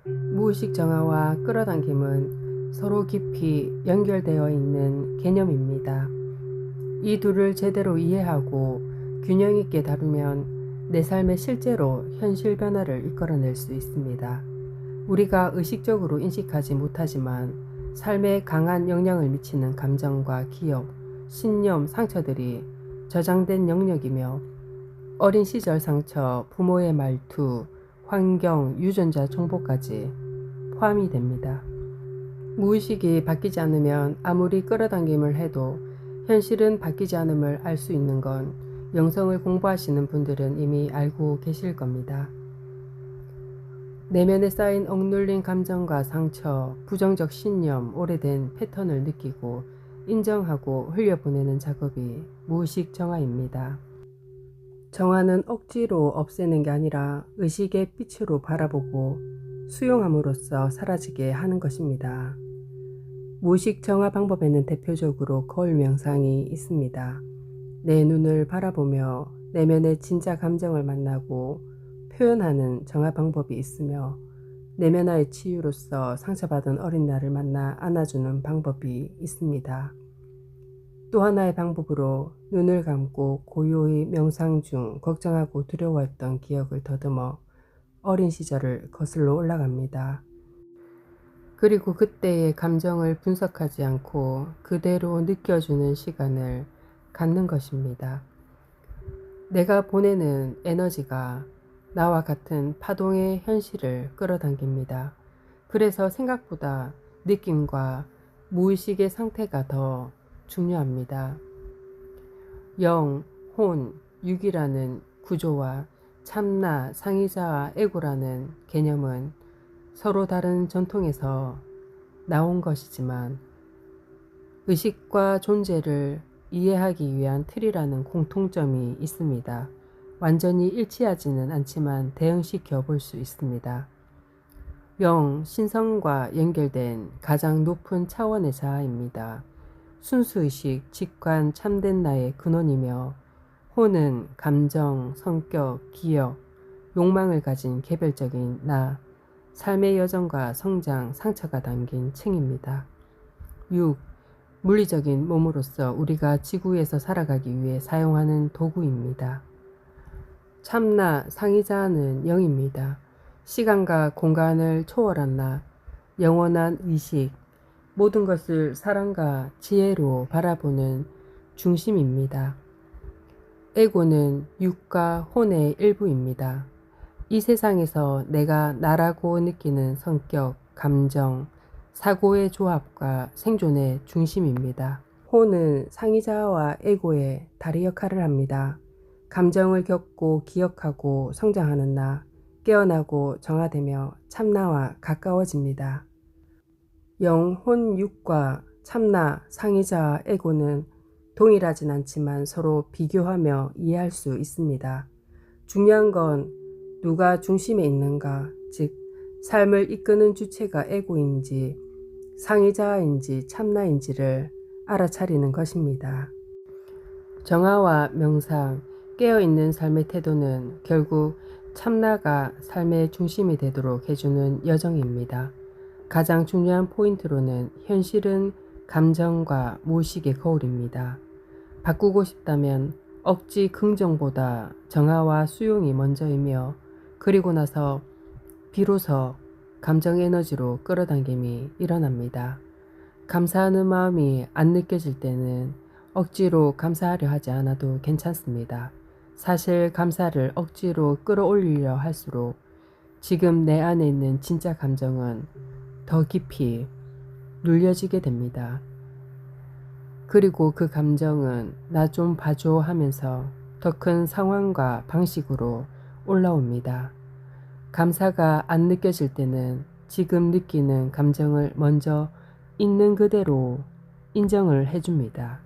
무의식 정화와 끌어당김은 서로 깊이 연결되어 있는 개념입니다. 이 둘을 제대로 이해하고 균형 있게 다루면 내 삶에 실제로 현실 변화를 이끌어낼 수 있습니다. 우리가 의식적으로 인식하지 못하지만 삶에 강한 영향을 미치는 감정과 기억, 신념, 상처들이 저장된 영역이며 어린 시절 상처, 부모의 말투, 환경, 유전자 정보까지 포함이 됩니다. 무의식이 바뀌지 않으면 아무리 끌어당김을 해도 현실은 바뀌지 않음을 알 수 있는 건 영성을 공부하시는 분들은 이미 알고 계실 겁니다. 내면에 쌓인 억눌린 감정과 상처, 부정적 신념, 오래된 패턴을 느끼고 인정하고 흘려보내는 작업이 무의식 정화입니다. 정화는 억지로 없애는 게 아니라 의식의 빛으로 바라보고 수용함으로써 사라지게 하는 것입니다. 무의식 정화 방법에는 대표적으로 거울 명상이 있습니다. 내 눈을 바라보며 내면의 진짜 감정을 만나고 표현하는 정화 방법이 있으며 내면화의 치유로서 상처받은 어린 나를 만나 안아주는 방법이 있습니다. 또 하나의 방법으로 눈을 감고 고요히 명상 중 걱정하고 두려워했던 기억을 더듬어 어린 시절을 거슬러 올라갑니다. 그리고 그때의 감정을 분석하지 않고 그대로 느껴주는 시간을 갖는 것입니다. 내가 보내는 에너지가 나와 같은 파동의 현실을 끌어당깁니다. 그래서 생각보다 느낌과 무의식의 상태가 더 중요합니다. 영, 혼, 육이라는 구조와 참나, 상의자와 에고라는 개념은 서로 다른 전통에서 나온 것이지만 의식과 존재를 이해하기 위한 틀이라는 공통점이 있습니다. 완전히 일치하지는 않지만 대응시켜 볼 수 있습니다. 영, 신성과 연결된 가장 높은 차원의 자아입니다. 순수의식, 직관, 참된 나의 근원이며 혼은 감정, 성격, 기억, 욕망을 가진 개별적인 나, 삶의 여정과 성장, 상처가 담긴 층입니다. 6. 물리적인 몸으로서 우리가 지구에서 살아가기 위해 사용하는 도구입니다. 참나, 상의자는 영입니다. 시간과 공간을 초월한 나, 영원한 의식, 모든 것을 사랑과 지혜로 바라보는 중심입니다. 에고는 육과 혼의 일부입니다. 이 세상에서 내가 나라고 느끼는 성격, 감정, 사고의 조합과 생존의 중심입니다. 혼은 상의자와 에고의 다리 역할을 합니다. 감정을 겪고 기억하고 성장하는 나, 깨어나고 정화되며 참나와 가까워집니다. 영, 혼, 육과 참나, 상의자와 에고는 동일하진 않지만 서로 비교하며 이해할 수 있습니다. 중요한 건 누가 중심에 있는가, 즉 삶을 이끄는 주체가 에고인지 상의자인지 참나인지를 알아차리는 것입니다. 정화와 명상, 깨어있는 삶의 태도는 결국 참나가 삶의 중심이 되도록 해주는 여정입니다. 가장 중요한 포인트로는 현실은 감정과 무의식의 거울입니다. 바꾸고 싶다면 억지 긍정보다 정화와 수용이 먼저이며 그리고 나서 비로소 감정 에너지로 끌어당김이 일어납니다. 감사하는 마음이 안 느껴질 때는 억지로 감사하려 하지 않아도 괜찮습니다. 사실 감사를 억지로 끌어올리려 할수록 지금 내 안에 있는 진짜 감정은 더 깊이 눌려지게 됩니다. 그리고 그 감정은 나 좀 봐줘 하면서 더 큰 상황과 방식으로 올라옵니다. 감사가 안 느껴질 때는 지금 느끼는 감정을 먼저 있는 그대로 인정을 해줍니다.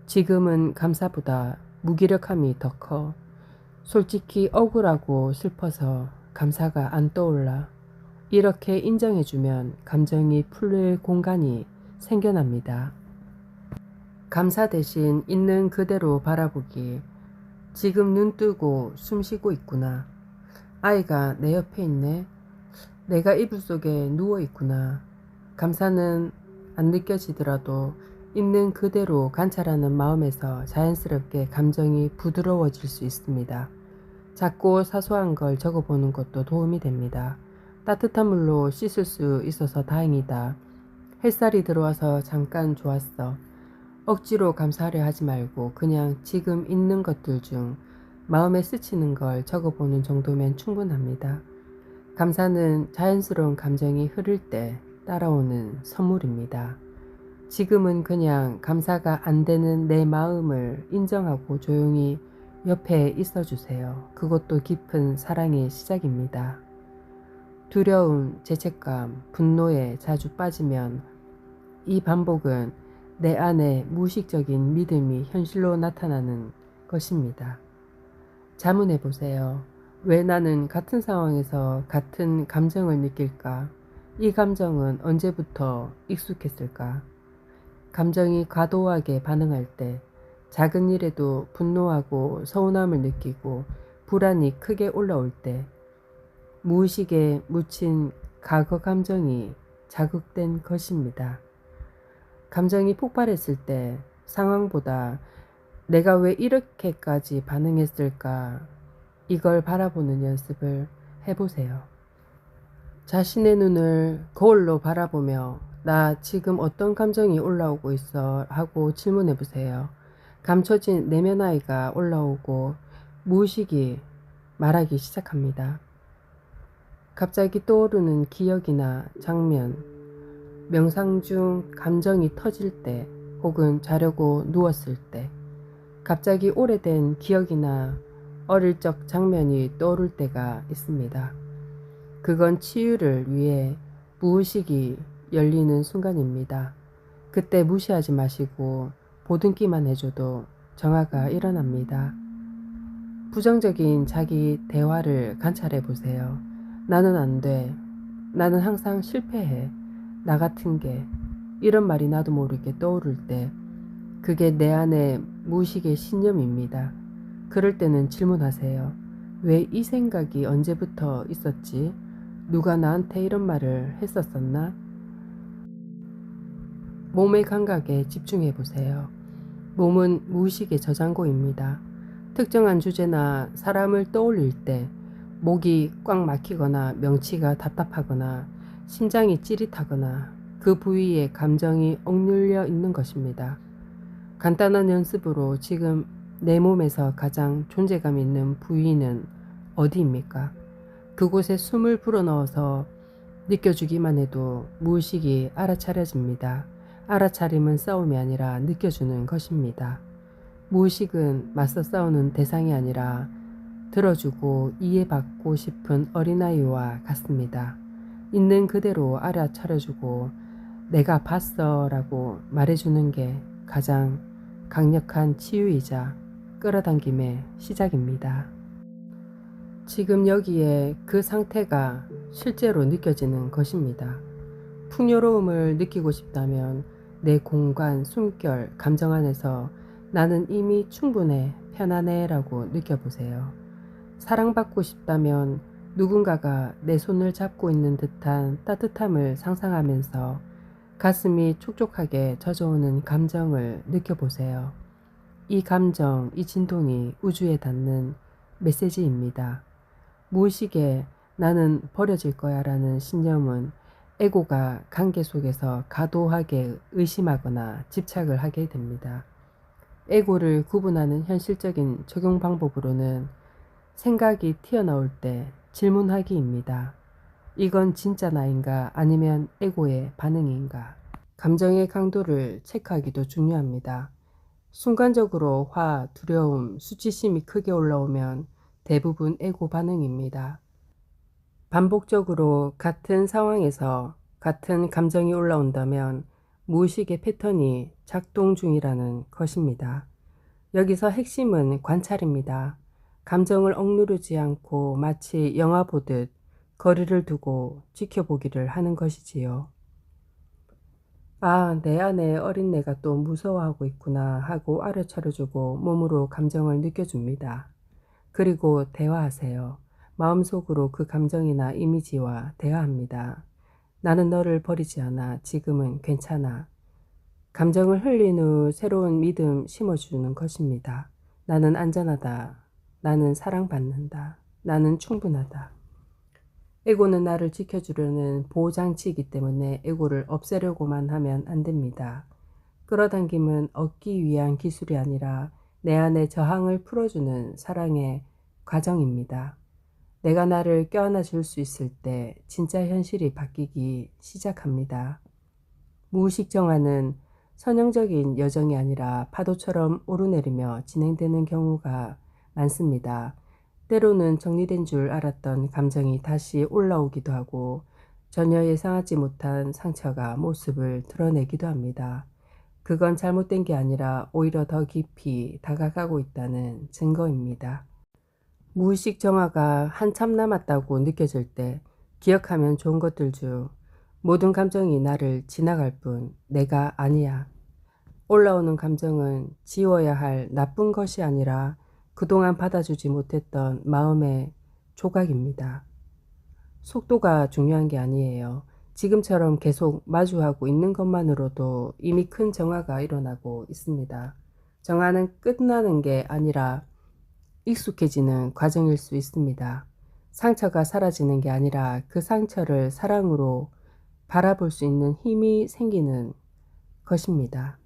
지금은 감사보다 무기력함이 더 커. 솔직히 억울하고 슬퍼서 감사가 안 떠올라. 이렇게 인정해주면 감정이 풀릴 공간이 생겨납니다. 감사 대신 있는 그대로 바라보기. 지금 눈 뜨고 숨 쉬고 있구나. 아이가 내 옆에 있네. 내가 이불 속에 누워 있구나. 감사는 안 느껴지더라도 있는 그대로 관찰하는 마음에서 자연스럽게 감정이 부드러워질 수 있습니다. 작고 사소한 걸 적어보는 것도 도움이 됩니다. 따뜻한 물로 씻을 수 있어서 다행이다. 햇살이 들어와서 잠깐 좋았어. 억지로 감사하려 하지 말고 그냥 지금 있는 것들 중 마음에 스치는 걸 적어보는 정도면 충분합니다. 감사는 자연스러운 감정이 흐를 때 따라오는 선물입니다. 지금은 그냥 감사가 안 되는 내 마음을 인정하고 조용히 옆에 있어 주세요. 그것도 깊은 사랑의 시작입니다. 두려움, 죄책감, 분노에 자주 빠지면 이 반복은 내 안에 무의식적인 믿음이 현실로 나타나는 것입니다. 자문해 보세요. 왜 나는 같은 상황에서 같은 감정을 느낄까? 이 감정은 언제부터 익숙했을까? 감정이 과도하게 반응할 때 작은 일에도 분노하고 서운함을 느끼고 불안이 크게 올라올 때 무의식에 묻힌 과거 감정이 자극된 것입니다. 감정이 폭발했을 때 상황보다 내가 왜 이렇게까지 반응했을까? 이걸 바라보는 연습을 해보세요. 자신의 눈을 거울로 바라보며 나 지금 어떤 감정이 올라오고 있어? 하고 질문해 보세요. 감춰진 내면 아이가 올라오고 무의식이 말하기 시작합니다. 갑자기 떠오르는 기억이나 장면, 명상 중 감정이 터질 때 혹은 자려고 누웠을 때 갑자기 오래된 기억이나 어릴 적 장면이 떠오를 때가 있습니다. 그건 치유를 위해 무의식이 열리는 순간입니다. 그때 무시하지 마시고 보듬기만 해줘도 정화가 일어납니다. 부정적인 자기 대화를 관찰해 보세요. 나는 안 돼. 나는 항상 실패해. 나 같은 게. 이런 말이 나도 모르게 떠오를 때 그게 내 안의 무의식의 신념입니다. 그럴 때는 질문하세요. 왜 이 생각이 언제부터 있었지? 누가 나한테 이런 말을 했었었나? 몸의 감각에 집중해 보세요. 몸은 무의식의 저장고입니다. 특정한 주제나 사람을 떠올릴 때 목이 꽉 막히거나 명치가 답답하거나 심장이 찌릿하거나 그 부위에 감정이 억눌려 있는 것입니다. 간단한 연습으로 지금 내 몸에서 가장 존재감 있는 부위는 어디입니까? 그곳에 숨을 불어넣어서 느껴주기만 해도 무의식이 알아차려집니다. 알아차림은 싸움이 아니라 느껴주는 것입니다. 무의식은 맞서 싸우는 대상이 아니라 들어주고 이해받고 싶은 어린아이와 같습니다. 있는 그대로 알아차려주고 내가 봤어 라고 말해주는 게 가장 강력한 치유이자 끌어당김의 시작입니다. 지금 여기에 그 상태가 실제로 느껴지는 것입니다. 풍요로움을 느끼고 싶다면 내 공간, 숨결, 감정 안에서 나는 이미 충분해, 편안해 라고 느껴보세요. 사랑받고 싶다면 누군가가 내 손을 잡고 있는 듯한 따뜻함을 상상하면서 가슴이 촉촉하게 젖어오는 감정을 느껴보세요. 이 감정, 이 진동이 우주에 닿는 메시지입니다. 무의식에 나는 버려질 거야 라는 신념은 에고가 관계 속에서 과도하게 의심하거나 집착을 하게 됩니다. 에고를 구분하는 현실적인 적용 방법으로는 생각이 튀어나올 때 질문하기입니다. 이건 진짜 나인가 아니면 에고의 반응인가? 감정의 강도를 체크하기도 중요합니다. 순간적으로 화, 두려움, 수치심이 크게 올라오면 대부분 에고 반응입니다. 반복적으로 같은 상황에서 같은 감정이 올라온다면 무의식의 패턴이 작동 중이라는 것입니다. 여기서 핵심은 관찰입니다. 감정을 억누르지 않고 마치 영화 보듯 거리를 두고 지켜보기를 하는 것이지요. 아, 내 안에 어린애가 또 무서워하고 있구나 하고 알아차려주고 몸으로 감정을 느껴줍니다. 그리고 대화하세요. 마음속으로 그 감정이나 이미지와 대화합니다. 나는 너를 버리지 않아. 지금은 괜찮아. 감정을 흘린 후 새로운 믿음 심어주는 것입니다. 나는 안전하다. 나는 사랑받는다. 나는 충분하다. 에고는 나를 지켜주려는 보호장치이기 때문에 에고를 없애려고만 하면 안 됩니다. 끌어당김은 얻기 위한 기술이 아니라 내 안의 저항을 풀어주는 사랑의 과정입니다. 내가 나를 껴안아 줄 수 있을 때 진짜 현실이 바뀌기 시작합니다. 무의식 정화는 선형적인 여정이 아니라 파도처럼 오르내리며 진행되는 경우가 많습니다. 때로는 정리된 줄 알았던 감정이 다시 올라오기도 하고 전혀 예상하지 못한 상처가 모습을 드러내기도 합니다. 그건 잘못된 게 아니라 오히려 더 깊이 다가가고 있다는 증거입니다. 무의식 정화가 한참 남았다고 느껴질 때 기억하면 좋은 것들 중 모든 감정이 나를 지나갈 뿐 내가 아니야. 올라오는 감정은 지워야 할 나쁜 것이 아니라 그동안 받아주지 못했던 마음의 조각입니다. 속도가 중요한 게 아니에요. 지금처럼 계속 마주하고 있는 것만으로도 이미 큰 정화가 일어나고 있습니다. 정화는 끝나는 게 아니라 익숙해지는 과정일 수 있습니다. 상처가 사라지는 게 아니라 그 상처를 사랑으로 바라볼 수 있는 힘이 생기는 것입니다.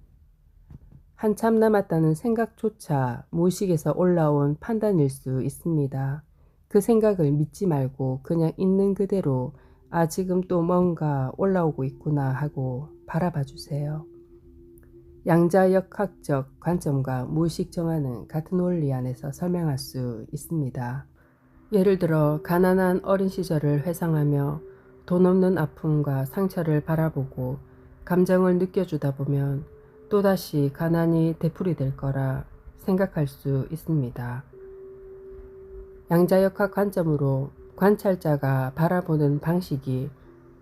한참 남았다는 생각조차 무의식에서 올라온 판단일 수 있습니다. 그 생각을 믿지 말고 그냥 있는 그대로 지금 또 뭔가 올라오고 있구나 하고 바라봐 주세요. 양자역학적 관점과 무의식 정화는 같은 원리 안에서 설명할 수 있습니다. 예를 들어 가난한 어린 시절을 회상하며 돈 없는 아픔과 상처를 바라보고 감정을 느껴주다 보면 또다시 가난이 되풀이될 거라 생각할 수 있습니다. 양자역학 관점으로 관찰자가 바라보는 방식이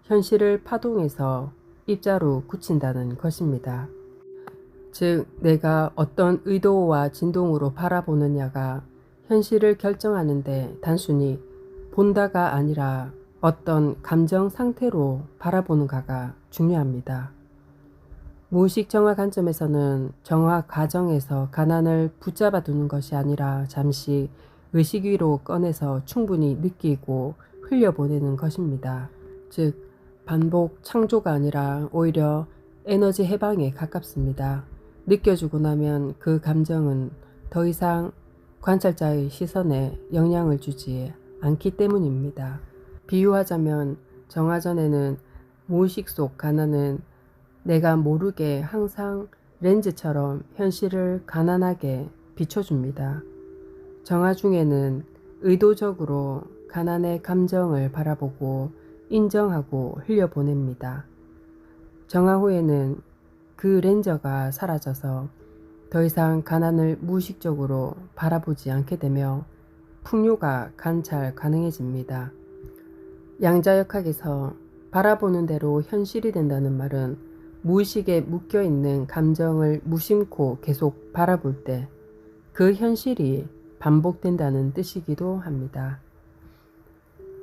현실을 파동에서 입자로 굳힌다는 것입니다. 즉, 내가 어떤 의도와 진동으로 바라보느냐가 현실을 결정하는데 단순히 본다가 아니라 어떤 감정 상태로 바라보는가가 중요합니다. 무의식 정화 관점에서는 정화 과정에서 가난을 붙잡아 두는 것이 아니라 잠시 의식 위로 꺼내서 충분히 느끼고 흘려보내는 것입니다. 즉, 반복 창조가 아니라 오히려 에너지 해방에 가깝습니다. 느껴주고 나면 그 감정은 더 이상 관찰자의 시선에 영향을 주지 않기 때문입니다. 비유하자면 정화 전에는 무의식 속 가난은 내가 모르게 항상 렌즈처럼 현실을 가난하게 비춰줍니다. 정화 중에는 의도적으로 가난의 감정을 바라보고 인정하고 흘려보냅니다. 정화 후에는 그 렌저가 사라져서 더 이상 가난을 무의식적으로 바라보지 않게 되며 풍요가 관찰 가능해집니다. 양자역학에서 바라보는 대로 현실이 된다는 말은 무의식에 묶여있는 감정을 무심코 계속 바라볼 때 그 현실이 반복된다는 뜻이기도 합니다.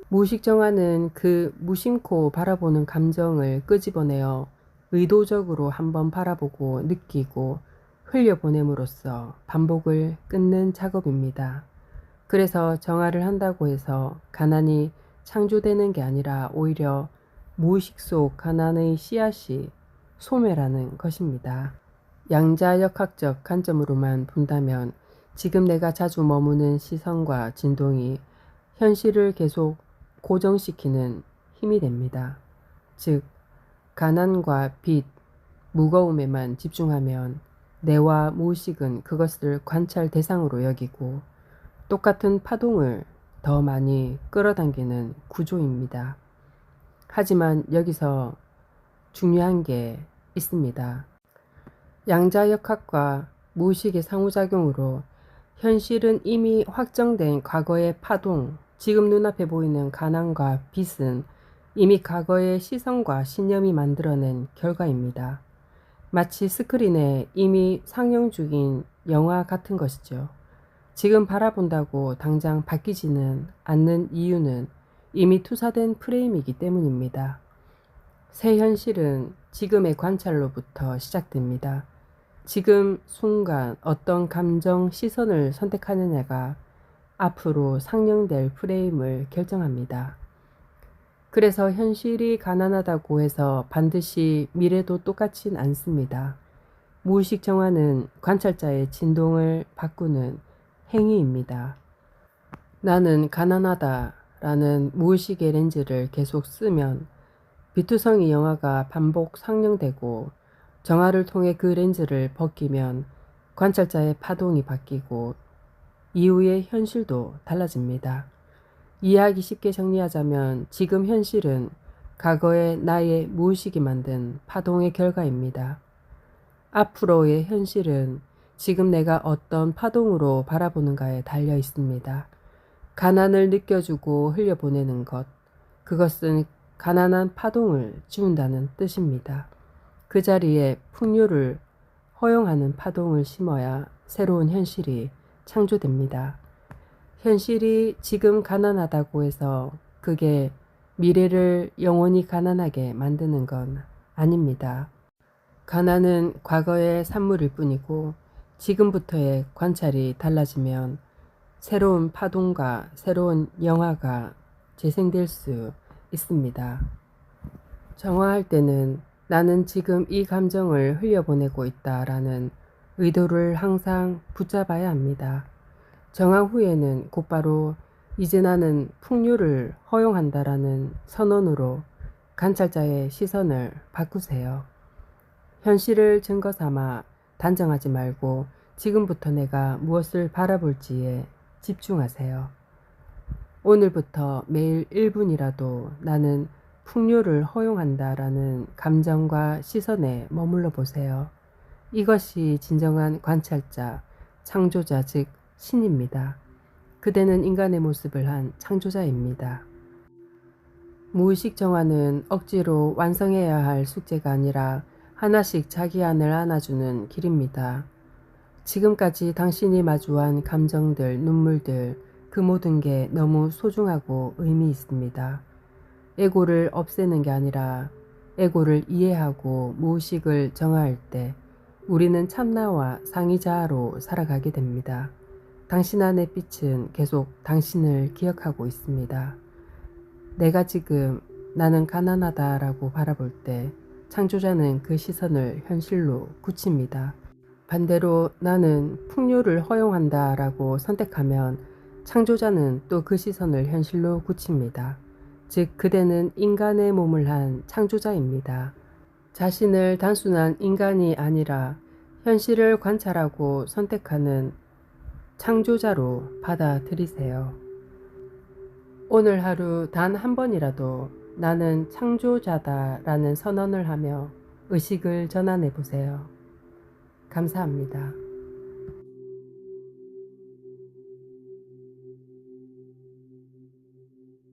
무의식 정화는 그 무심코 바라보는 감정을 끄집어내어 의도적으로 한번 바라보고 느끼고 흘려보냄으로써 반복을 끊는 작업입니다. 그래서 정화를 한다고 해서 가난이 창조되는 게 아니라 오히려 무의식 속 가난의 씨앗이 소멸하는 것입니다. 양자역학적 관점으로만 본다면 지금 내가 자주 머무는 시선과 진동이 현실을 계속 고정시키는 힘이 됩니다. 즉, 가난과 빚, 무거움에만 집중하면 뇌와 무의식은 그것을 관찰 대상으로 여기고 똑같은 파동을 더 많이 끌어당기는 구조입니다. 하지만 여기서 중요한 게 있습니다. 양자역학과 무의식의 상호작용으로 현실은 이미 확정된 과거의 파동, 지금 눈앞에 보이는 가난과 빚은 이미 과거의 시선과 신념이 만들어낸 결과입니다. 마치 스크린에 이미 상영 중인 영화 같은 것이죠. 지금 바라본다고 당장 바뀌지는 않는 이유는 이미 투사된 프레임이기 때문입니다. 새 현실은 지금의 관찰로부터 시작됩니다. 지금 순간 어떤 감정, 시선을 선택하느냐가 앞으로 상영될 프레임을 결정합니다. 그래서 현실이 가난하다고 해서 반드시 미래도 똑같진 않습니다. 무의식 정화는 관찰자의 진동을 바꾸는 행위입니다. 나는 가난하다 라는 무의식의 렌즈를 계속 쓰면 비투성이 영화가 반복 상영되고, 정화를 통해 그 렌즈를 벗기면 관찰자의 파동이 바뀌고 이후의 현실도 달라집니다. 이해하기 쉽게 정리하자면 지금 현실은 과거의 나의 무의식이 만든 파동의 결과입니다. 앞으로의 현실은 지금 내가 어떤 파동으로 바라보는가에 달려 있습니다. 가난을 느껴주고 흘려보내는 것, 그것은 가난한 파동을 지운다는 뜻입니다. 그 자리에 풍요를 허용하는 파동을 심어야 새로운 현실이 창조됩니다. 현실이 지금 가난하다고 해서 그게 미래를 영원히 가난하게 만드는 건 아닙니다. 가난은 과거의 산물일 뿐이고 지금부터의 관찰이 달라지면 새로운 파동과 새로운 영화가 재생될 수 있습니다. 정화할 때는 나는 지금 이 감정을 흘려보내고 있다라는 의도를 항상 붙잡아야 합니다. 정화 후에는 곧바로 이제 나는 풍요를 허용한다라는 선언으로 관찰자의 시선을 바꾸세요. 현실을 증거 삼아 단정하지 말고 지금부터 내가 무엇을 바라볼지에 집중하세요. 오늘부터 매일 1분이라도 나는 풍요를 허용한다라는 감정과 시선에 머물러 보세요. 이것이 진정한 관찰자, 창조자 즉 신입니다. 그대는 인간의 모습을 한 창조자입니다. 무의식 정화는 억지로 완성해야 할 숙제가 아니라 하나씩 자기 안을 안아주는 길입니다. 지금까지 당신이 마주한 감정들, 눈물들, 그 모든 게 너무 소중하고 의미 있습니다. 에고를 없애는 게 아니라 에고를 이해하고 무의식을 정화할 때 우리는 참나와 상의자아로 살아가게 됩니다. 당신 안의 빛은 계속 당신을 기억하고 있습니다. 내가 지금 나는 가난하다라고 바라볼 때 창조자는 그 시선을 현실로 굳힙니다. 반대로 나는 풍요를 허용한다라고 선택하면 창조자는 또 그 시선을 현실로 굳힙니다. 즉 그대는 인간의 몸을 한 창조자입니다. 자신을 단순한 인간이 아니라 현실을 관찰하고 선택하는 창조자로 받아들이세요. 오늘 하루 단 한 번이라도 나는 창조자다라는 선언을 하며 의식을 전환해 보세요. 감사합니다.